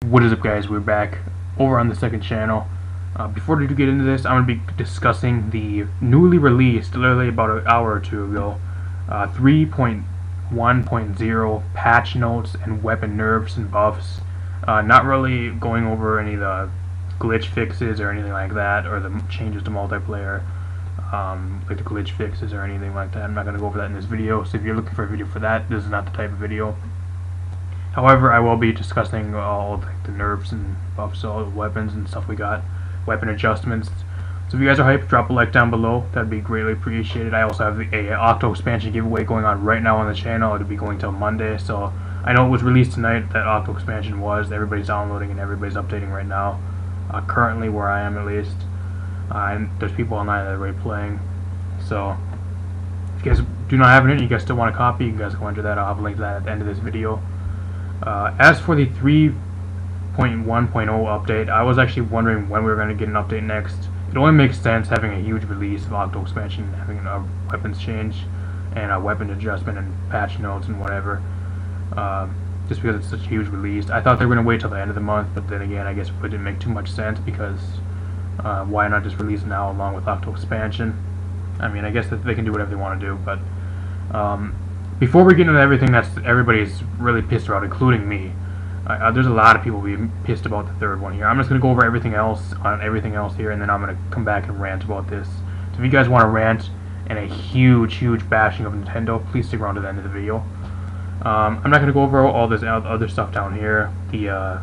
What is up, guys? We're back over on the second channel. Before we do get into this, I'm going to be discussing the newly released, literally about an hour or two ago, 3.1.0 patch notes and weapon nerfs and buffs. Not really going over any of the glitch fixes or anything like that, or the changes to multiplayer, like the glitch fixes or anything like that. I'm not going to go over that in this video, so if you're looking for a video for that, this is not the type of video. However, I will be discussing all like the nerfs and buffs, all the weapons and stuff we got, weapon adjustments. So if you guys are hyped, drop a like down below. That'd be greatly appreciated. I also have a Octo expansion giveaway going on right now on the channel. It'll be going till Monday. So I know it was released tonight, that Octo expansion was. Everybody's downloading and everybody's updating right now. Currently, where I am at least, and there's people online that are already playing. So if you guys do not have it, you guys still want a copy, you guys go enter that. I'll have a link to that at the end of this video. As for the 3.1.0 update, I was actually wondering when we were going to get an update next. It only makes sense having a huge release of Octo expansion, having a weapons change and a weapon adjustment and patch notes and whatever. Just because it's such a huge release. I thought they were going to wait till the end of the month, but then again, I guess it didn't make too much sense because why not just release it now along with Octo expansion? I mean, I guess that they can do whatever they want to do, but before we get into everything that's everybody's really pissed about, including me, there's a lot of people being pissed about the third one here. I'm just going to go over everything else here, and then I'm going to come back and rant about this. So if you guys want to rant and a huge bashing of Nintendo, please stick around to the end of the video. I'm not going to go over all this other stuff down here, the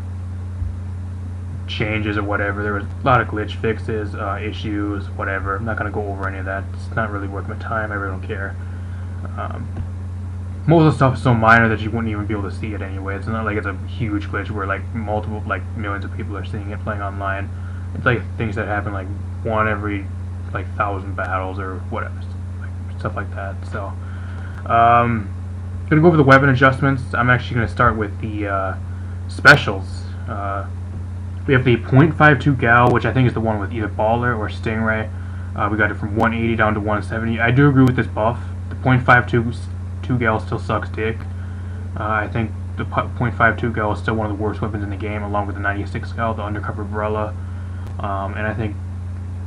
changes or whatever. There was a lot of glitch fixes, issues, whatever. I'm not going to go over any of that. It's not really worth my time. I really don't care. Most of the stuff is so minor that you wouldn't even be able to see it anyway. It's not like it's a huge glitch where like multiple, like millions of people are seeing it playing online. It's like things that happen like one every like 1,000 battles or whatever, like stuff like that. So, gonna go over the weapon adjustments. I'm actually gonna start with the specials. We have the .52 Gal, which I think is the one with either Baller or Stingray. We got it from 180 down to 170. I do agree with this buff. The .52 Gal still sucks dick. I think the .52 Gal is still one of the worst weapons in the game, along with the 96 Gal, the undercover umbrella, and I think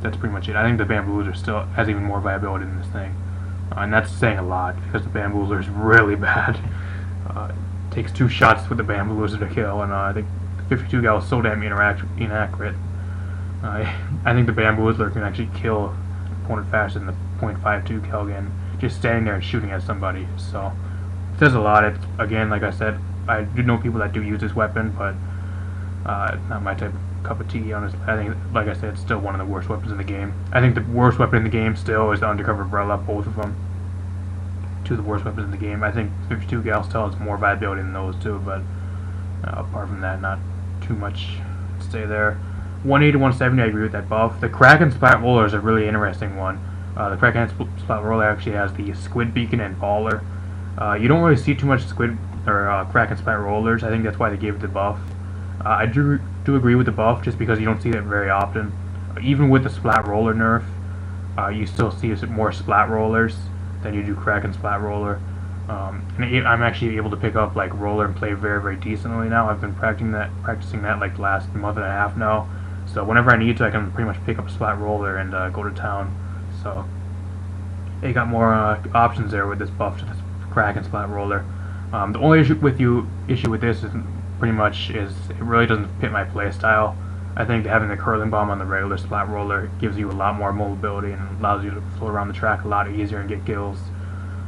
that's pretty much it. I think the Bamboozler still has even more viability than this thing, and that's saying a lot because the Bamboozler is really bad. It takes 2 shots with the Bamboozler to kill, and I think the 52 Gal is so damn inaccurate. I think the Bamboozler can actually kill an opponent faster than the .52 Gal can, just standing there and shooting at somebody. So it says a lot. It's, again, like I said, I do know people that do use this weapon, but not my type of cup of tea, honestly. I think, like I said, it's still one of the worst weapons in the game. I think the worst weapon in the game still is the undercover umbrella, both of them. 2 of the worst weapons in the game. I think 52 Gal still has more viability than those two, but apart from that, not too much to say there. 180 to 170, I agree with that buff. The Crack and Splat Roller is a really interesting one. The Crack and Splat Roller actually has the Squid Beacon and Baller. You don't really see too much Squid or Crack and Splat Rollers. I think that's why they gave it the buff. I do agree with the buff just because you don't see that very often. Even with the Splat Roller nerf, you still see more Splat Rollers than you do Crack and Splat Roller. And I'm actually able to pick up like Roller and play very decently now. I've been practicing that like the last month and a half now. So whenever I need to, I can pretty much pick up a Splat Roller and go to town. So they got more options there with this buff to this Crack and Splat Roller. The only issue with this is pretty much it really doesn't fit my playstyle. I think having the curling bomb on the regular Splat Roller gives you a lot more mobility and allows you to float around the track a lot easier and get kills.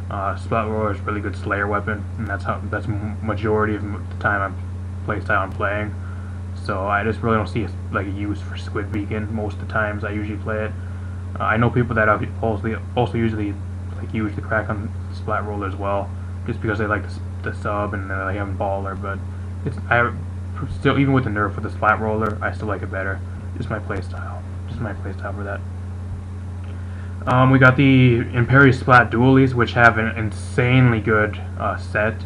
Splat Roller is a really good Slayer weapon, and that's majority of the time I'm playing. So I just really don't see like a use for Squid Beacon most of the times I usually play it. I know people that also usually like use the Crack on Splat Roller as well, just because they like the sub and they have Baller. But still, even with the nerf for the Splat Roller, I still like it better. Just my playstyle for that. We got the Imperial Splat Dualies, which have an insanely good set,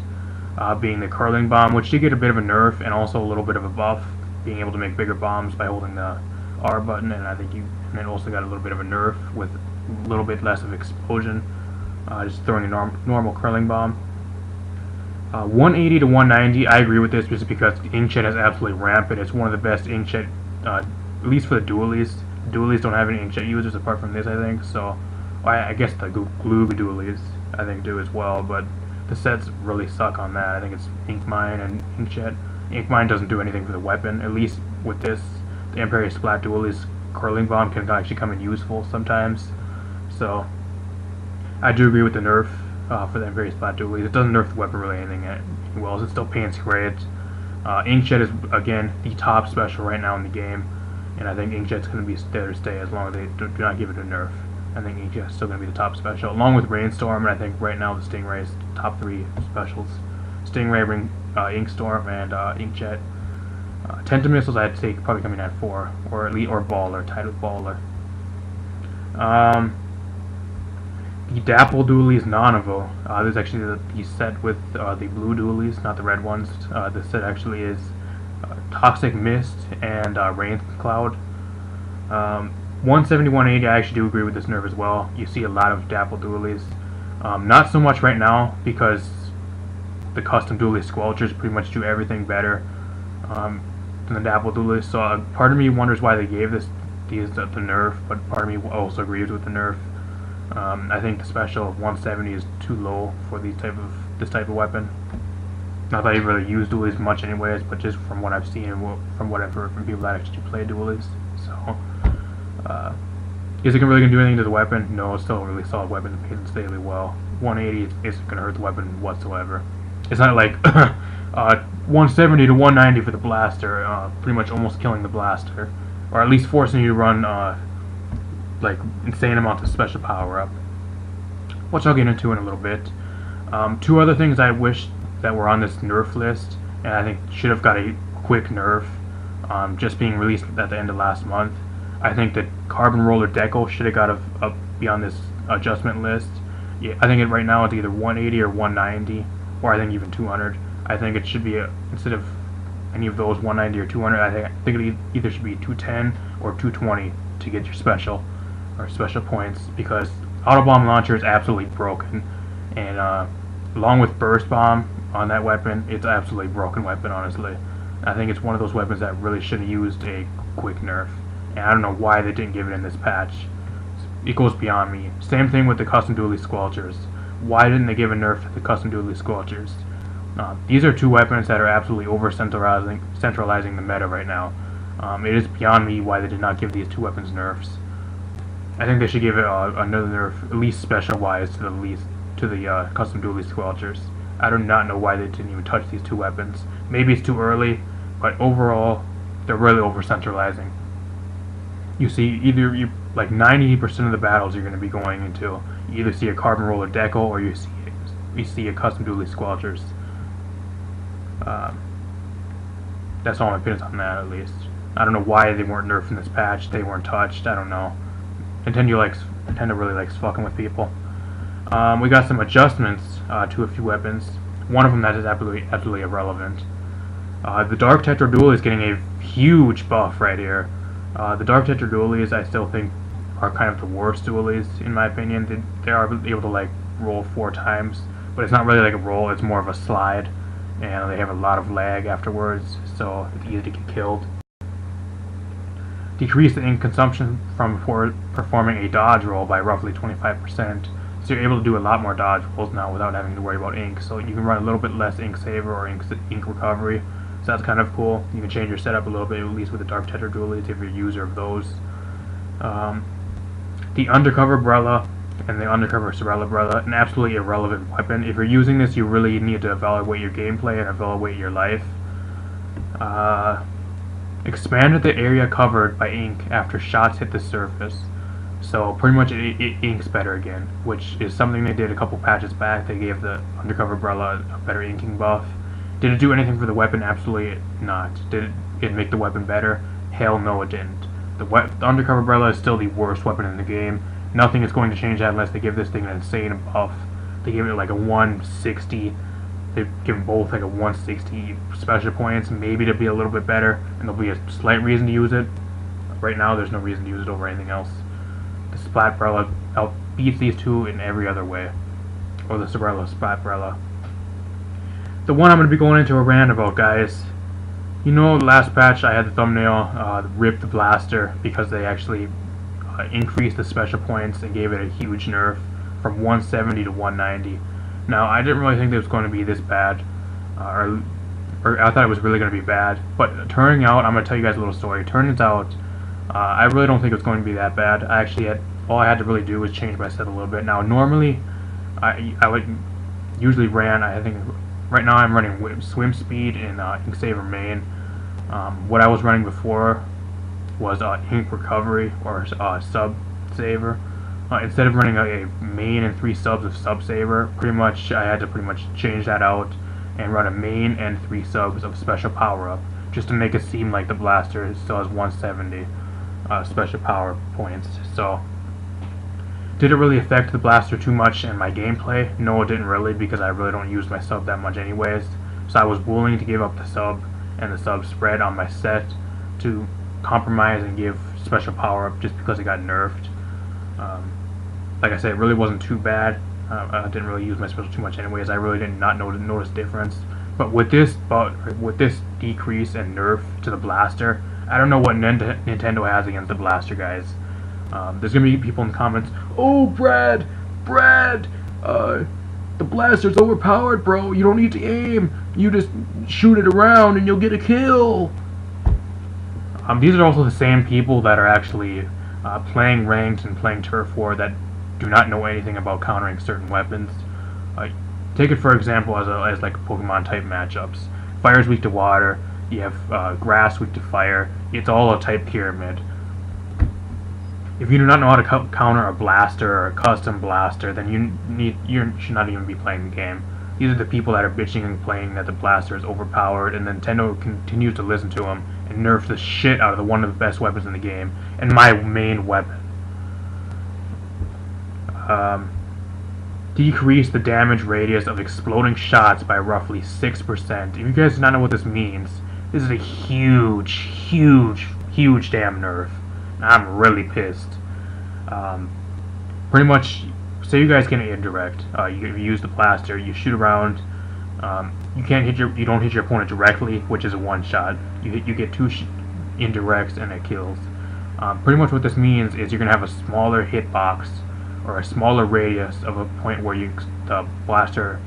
being the curling bomb, which did get a bit of a nerf and also a little bit of a buff, being able to make bigger bombs by holding the R button, and I think it also got a little bit of a nerf with a little bit less of explosion, just throwing a normal curling bomb. 180 to 190, I agree with this just because inkjet is absolutely rampant. It's one of the best inkjet, at least for the dualies. Dualies don't have any inkjet users apart from this, I think. So, I guess the glue dualies, I think, do as well. But the sets really suck on that. I think it's Inkmine and inkjet. Inkmine doesn't do anything for the weapon. At least with this, the Imperial Splat dualies curling bomb can actually come in useful sometimes. So, I do agree with the nerf. For the Imperial Splat dualies. It doesn't nerf the weapon really anything well. It still paints great. Inkjet is, again, the top special right now in the game, and I think Inkjet's going to be there to stay as long as they do not give it a nerf. I think Inkjet's still going to be the top special, along with Rainstorm, and I think right now the Stingray's top 3 specials. Stingray, Inkstorm, and Inkjet. Tenta Missiles I'd say probably coming at 4, or Elite or Baller, tied with Baller. The Dapple Dualies Nonavo. This is actually the set with the blue dualies, not the red ones. This set actually is Toxic Mist and Rain Cloud. 170, 180, I actually do agree with this nerf as well. You see a lot of Dapple dualies. Not so much right now because the custom dualie squelchers pretty much do everything better than the Dapple dualies. So part of me wonders why they gave these the nerf, but part of me also agrees with the nerf. I think the special of 170 is too low for this type of weapon. Not that I really use dualies much anyways, but just from what I've seen and from what I've heard from people that actually play dualies. So, is it really going to do anything to the weapon? No, it's still a really solid weapon that paints daily well. 180 isn't going to hurt the weapon whatsoever. It's not like 170 to 190 for the blaster, pretty much almost killing the blaster. Or at least forcing you to run like insane amounts of special power up, which I'll get into in a little bit. 2 other things I wish that were on this nerf list, and I think should have got a quick nerf, just being released at the end of last month. I think that Carbon Roller Decal should have got up beyond this adjustment list. Yeah, I think right now it's either 180 or 190, or I think even 200. I think it should be instead of any of those 190 or 200. I think it either should be 210 or 220 to get your special. Or special points, because Auto Bomb Launcher is absolutely broken, and along with Burst Bomb on that weapon, it's absolutely broken weapon, honestly. I think it's one of those weapons that really should have used a quick nerf, and I don't know why they didn't give it in this patch. It goes beyond me. Same thing with the Custom Dualie Squelchers. Why didn't they give a nerf to the Custom Dualie Squelchers? These are 2 weapons that are absolutely centralizing the meta right now. It is beyond me why they did not give these 2 weapons nerfs. I think they should give it another nerf, at least special-wise, to the custom dualie squelchers. I do not know why they didn't even touch these 2 weapons. Maybe it's too early, but overall, they're really over-centralizing. You see, like 90% of the battles you're going to be going into, you either see a Carbon Roller Decal or you see a custom dualie squelchers. That's all my opinions on that, at least. I don't know why they weren't nerfed in this patch. They weren't touched. I don't know. Nintendo really likes fucking with people. We got some adjustments to a few weapons. One of them that is absolutely irrelevant. The Dark Tetradual is getting a huge buff right here. The Dark Tetradualies I still think are kind of the worst dualies in my opinion. They are able to like roll 4 times, but it's not really like a roll, it's more of a slide, and they have a lot of lag afterwards, so it's easy to get killed. Decrease the ink consumption from performing a dodge roll by roughly 25%. So you're able to do a lot more dodge rolls now without having to worry about ink. So you can run a little bit less ink saver or ink recovery. So that's kind of cool. You can change your setup a little bit, at least with the Dark Tetradualies if you're a user of those. The Undercover Umbrella and the Undercover Sorella Umbrella, an absolutely irrelevant weapon. If you're using this, you really need to evaluate your gameplay and evaluate your life. Expanded the area covered by ink after shots hit the surface. So pretty much it inks better again, which is something they did a couple patches back. They gave the Undercover Umbrella a better inking buff. Did it do anything for the weapon? Absolutely not. Did it make the weapon better? Hell no, it didn't. The Undercover Umbrella is still the worst weapon in the game. Nothing is going to change that unless they give this thing an insane buff. They give it like a 160. They've given both like a 160 special points, maybe to be a little bit better, and there'll be a slight reason to use it. Right now, there's no reason to use it over anything else. The Splat Umbrella outbeats these 2 in every other way. Or the Sorella Splat Umbrella. the one I'm going to be going into a rant about, guys. You know, last patch I had the thumbnail, rip the blaster, because they actually increased the special points and gave it a huge nerf from 170 to 190. Now, I didn't really think it was going to be this bad, or I thought it was really going to be bad, but turning out, I'm going to tell you guys a little story. Turns out, I really don't think it was going to be that bad. I actually had, all I had to really do was change my set a little bit. Now, normally, I would usually ran, I think, right now I'm running swim speed in Inksaver main. What I was running before was ink recovery or sub saver. Instead of running a main and 3 subs of sub saver, I had to change that out and run a main and 3 subs of special power up, just to make it seem like the blaster still has 170 special power points. So, did it really affect the blaster too much in my gameplay? No, it didn't really, because I really don't use my sub that much anyways. So I was willing to give up the sub and the sub spread on my set to compromise and give special power up just because it got nerfed. Like I said, it really wasn't too bad. I didn't really use my special too much anyways. I really did not notice difference. But with this decrease and nerf to the blaster, I don't know what Nintendo has against the blaster, guys. There's gonna be people in the comments, "Oh, Brad, the blaster's overpowered, bro. You don't need to aim. You just shoot it around and you'll get a kill." These are also the same people that are actually playing ranked and playing turf war that do not know anything about countering certain weapons. Take it for example as like Pokemon type matchups. Fire's weak to water. You have grass weak to fire. It's all a type pyramid. If you do not know how to counter a blaster or a custom blaster, then you should not even be playing the game. These are the people that are bitching and complaining that the blaster is overpowered, and Nintendo continues to listen to them and nerf the shit out of one of the best weapons in the game, and my main weapon. Decrease the damage radius of exploding shots by roughly 6%. If you guys do not know what this means, this is a huge damn nerf. I'm really pissed. Pretty much, say you guys get an indirect. You use the blaster, you shoot around. You don't hit your opponent directly, which is a one shot. You get 2 indirects and it kills. Pretty much what this means is you're gonna have a smaller hitbox or a smaller radius of a point where the blaster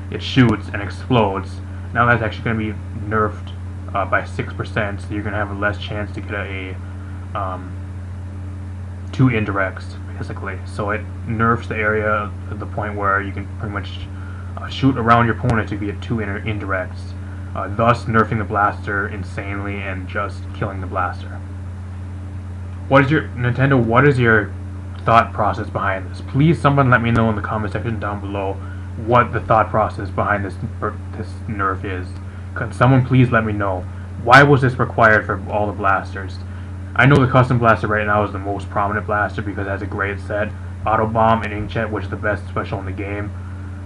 it shoots and explodes. Now that's actually gonna be nerfed by 6%, so you're gonna have a less chance to get a 2 indirects basically. So it nerfs the area at the point where you can pretty much shoot around your opponent to get 2 indirects, thus nerfing the blaster insanely and just killing the blaster. What is your thought process behind this? Please, someone let me know in the comment section down below what the thought process behind this nerf is. Could someone please let me know? Why was this required for all the blasters? I know the custom blaster right now is the most prominent blaster because it has a great set, Auto Bomb and Inkjet, which is the best special in the game.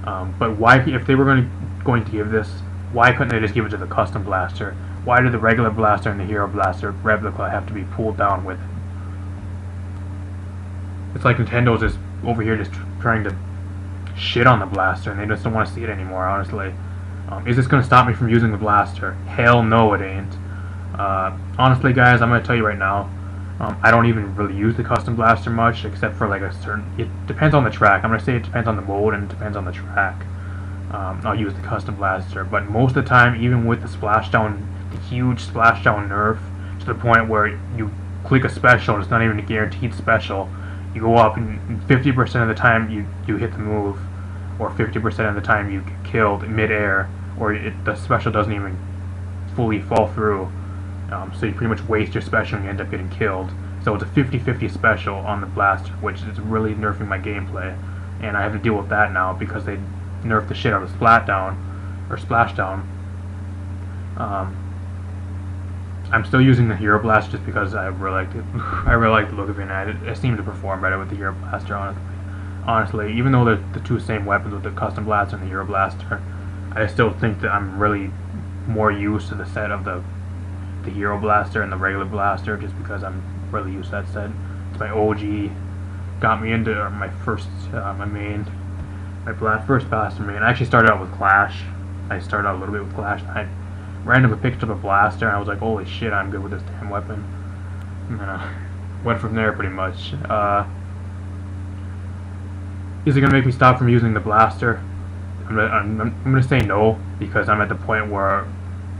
But why, if they were going to give this, why couldn't they just give it to the custom blaster? Why did the regular blaster and the hero blaster replica have to be pulled down with it? It's like Nintendo's just over here just trying to shit on the blaster and they just don't want to see it anymore, honestly. Is this going to stop me from using the blaster? Hell no, it ain't. Honestly, guys, I'm going to tell you right now, I don't even really use the custom blaster much, except for like it depends on the track. I'm going to say it depends on the mode and it depends on the track. I'll use the custom blaster, but most of the time, even with the splashdown, the huge splashdown nerf, to the point where you click a special and it's not even a guaranteed special, you go up and 50% of the time you hit the move, or 50% of the time you get killed mid-air, or the special doesn't even fully fall through. So you pretty much waste your special and you end up getting killed. So it's a 50-50 special on the blaster, which is really nerfing my gameplay. And I have to deal with that now because they nerfed the shit out of Splashdown. I'm still using the Hero Blast just because I really like it. I really like the look of it, and I seem to perform better with the Hero Blaster, honestly. Even though they're the 2 same weapons with the Custom Blaster and the Hero Blaster, I still think that I'm really more used to the set of the Hero Blaster and the regular Blaster, just because I'm really used to that set. It's my OG, got me into my first, first Blaster main. I actually started out with Clash, I started out a little bit with Clash, and I randomly picked up a blaster, and I was like, holy shit, I'm good with this damn weapon. And then went from there pretty much. Is it gonna make me stop from using the blaster? I'm gonna say no, because I'm at the point where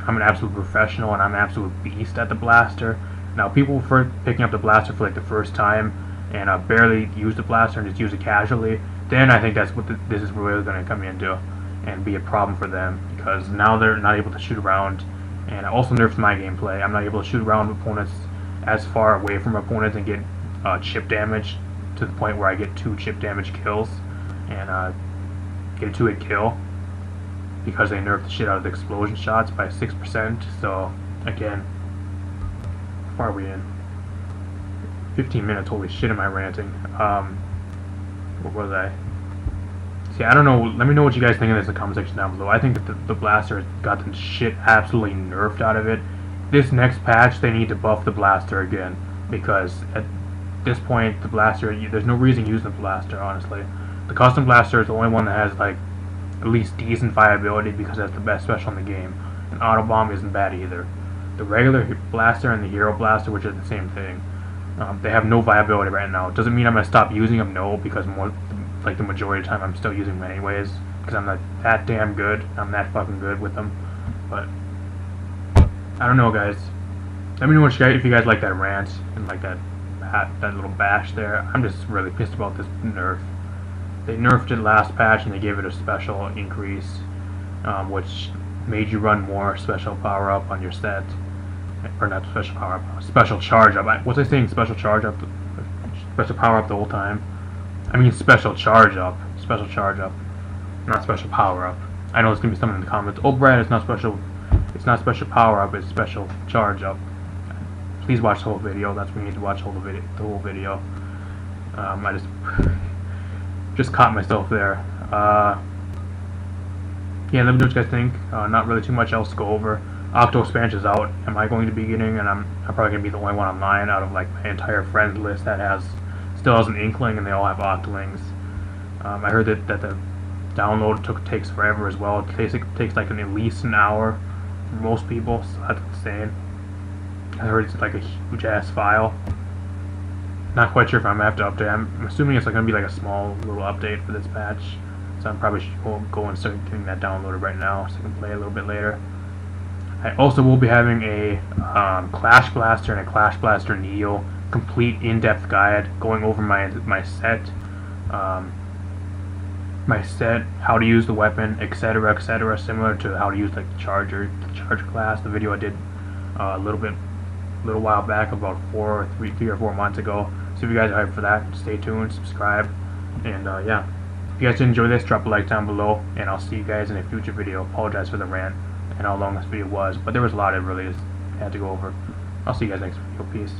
I'm an absolute professional and I'm an absolute beast at the blaster. Now, people for picking up the blaster for like the first time and barely use the blaster and just use it casually, then I think that's what this is really going to come into and be a problem for them, because now they're not able to shoot around, and it also nerfs my gameplay. I'm not able to shoot around opponents as far away from opponents and get chip damage to the point where I get 2 chip damage kills and get a 2-hit kill, because they nerfed the shit out of the explosion shots by 6%. So again, how far are we in? 15 minutes, holy shit am I ranting. What was I? See, I don't know, let me know what you guys think of this in the comment section down below. I think that the blaster has gotten shit absolutely nerfed out of it. This next patch, they need to buff the blaster again, because at this point, the blaster, there's no reason using the blaster, honestly. The custom blaster is the only one that has, like, at least decent viability, because that's the best special in the game. And auto bomb isn't bad either. The regular blaster and the hero blaster, which are the same thing, they have no viability right now. It doesn't mean I'm going to stop using them, no, because the majority of the time I'm still using them anyways, because I'm not that damn good. I'm that fucking good with them. But I don't know, guys. Let me know if you guys like that rant and like that little bash there. I'm just really pissed about this nerf. They nerfed it last patch and they gave it a special increase, which made you run more special power up on your set. Or not special power up, special charge up. Was I saying special charge up? Special power up the whole time? I mean special charge up. Special charge up. Not special power up. I know there's gonna be someone in the comments. Oh, Brad, it's not special power up, it's special charge up. Please watch the whole video. That's what you need to watch the whole video. I just caught myself there. Yeah, let me know what you guys think. Not really too much else to go over. Octo expansion's out. Am I going to be getting? And I'm probably gonna be the only one online out of like my entire friends list that still has an inkling, and they all have Octolings. I heard that the download takes forever as well. It takes like at least an hour for most people. So that's insane. I heard it's like a huge ass file. Not quite sure if I'm gonna have to update. I'm assuming it's like gonna be like a small little update for this patch. So I'm probably should go and start getting that downloaded right now, so I can play a little bit later. I also will be having a Clash Blaster and a Clash Blaster Neo complete in-depth guide going over my set, how to use the weapon, etc., etc., similar to how to use like the charger class. The video I did a little while back, about 3 or 4 months ago. So if you guys are hyped for that, stay tuned, subscribe, and yeah. If you guys did enjoy this, drop a like down below, and I'll see you guys in a future video. Apologize for the rant and how long this video was, but there was a lot I really had to go over. I'll see you guys next video. Peace.